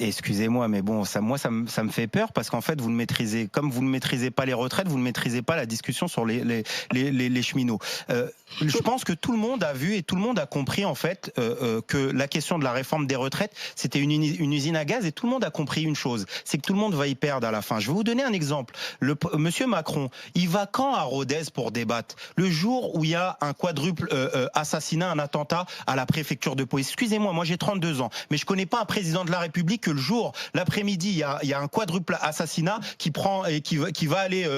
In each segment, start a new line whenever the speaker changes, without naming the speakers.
Excusez-moi, mais bon, moi, ça me fait peur parce qu'en fait, comme vous ne maîtrisez pas les retraites, vous ne maîtrisez pas la discussion sur les cheminots. Je pense que tout le monde a vu et tout le monde a compris en fait que la question de la réforme des retraites, c'était une usine à gaz, et tout le monde a compris une chose, c'est que tout le monde va y perdre à la fin. Je vais vous donner un exemple. Monsieur Macron, il va quand à Rodez pour débattre? Le jour où il y a un quadruple assassinat, un attentat à la préfecture de police. Excusez-moi, moi j'ai 32 ans, mais je connais pas un président de la République que le jour, l'après-midi, il y a un quadruple assassinat qui va aller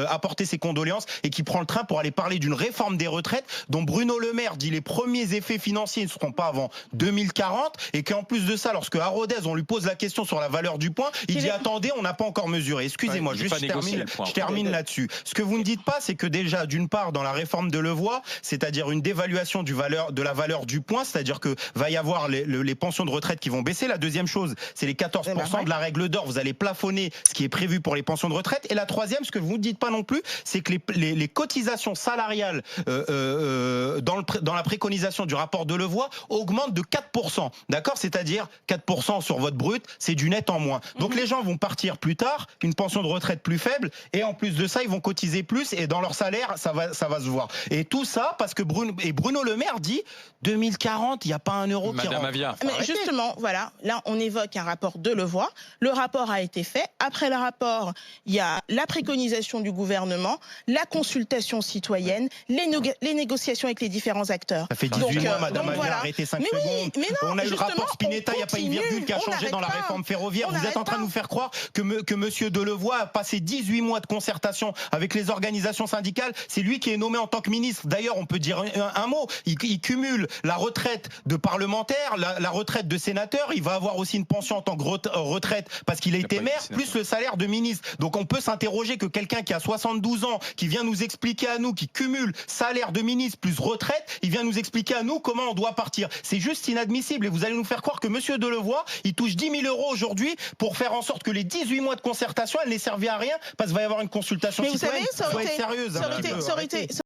apporter ses condoléances et qui prend le train pour aller parler d'une réforme des retraites dont Bruno Le Maire dit les premiers effets financiers ne seront pas avant 2040, et qu'en plus de ça, lorsque à Rodez on lui pose la question sur la valeur du point, il dit attendez, on n'a pas encore mesuré. Excusez-moi, juste je termine là-dessus. Ce que vous ne dites pas, c'est que déjà, d'une part, dans la réforme de Levoy, c'est-à-dire une dévaluation de la valeur du point, c'est-à-dire que va y avoir les pensions de retraite qui vont baisser. La deuxième chose, c'est les 14% de la règle d'or. Vous allez plafonner ce qui est prévu pour les pensions de retraite. Et la troisième, ce que vous ne dites pas non plus, c'est que les cotisations salariales dans la préconisation du rapport de Levoy augmentent de 4%. D'accord? C'est-à-dire 4% sur votre brut, c'est du net en moins. Donc les gens vont partir plus tard, une pension de retraite plus faible, et en plus de ça, ils vont cotiser plus, et dans leur salaire, ça va se voir. Et tout ça parce que Bruno Le Maire dit 2040, il n'y a pas un euro qui rentre.
Mais justement, voilà, là on évoque un rapport de Levoy. Le rapport a été fait. Après le rapport, il y a la préconisation du gouvernement, la consultation citoyenne, les négociations avec les différents acteurs.
Ça fait 18 mois, madame, arrêtez 5 secondes.
Oui, mais non,
on a eu le rapport Spinetta, il n'y a pas une virgule qui a changé dans la réforme ferroviaire. Vous êtes en train de nous faire croire que monsieur Delevoye a passé 18 mois de concertation avec les organisations syndicales. C'est lui qui est nommé en tant que ministre. D'ailleurs, on peut dire un mot. Il cumule la retraite de parlementaire, la retraite de sénateur. Il va avoir aussi une pension en tant que retraite parce qu'il a été maire, plus le salaire de ministre. Donc on peut s'interroger que quelqu'un qui a 72 ans, qui vient nous expliquer à nous, qui cumule salaire de ministre plus retraite, il vient nous expliquer à nous comment on doit partir. C'est juste inadmissible, et vous allez nous faire croire que monsieur Delevoye, il touche 10 000 € aujourd'hui pour faire en sorte que les 18 mois de concertation, elle n'ait servi à rien parce qu'il va y avoir une consultation citoyenne.
Vous savez,
Soyez sérieuse.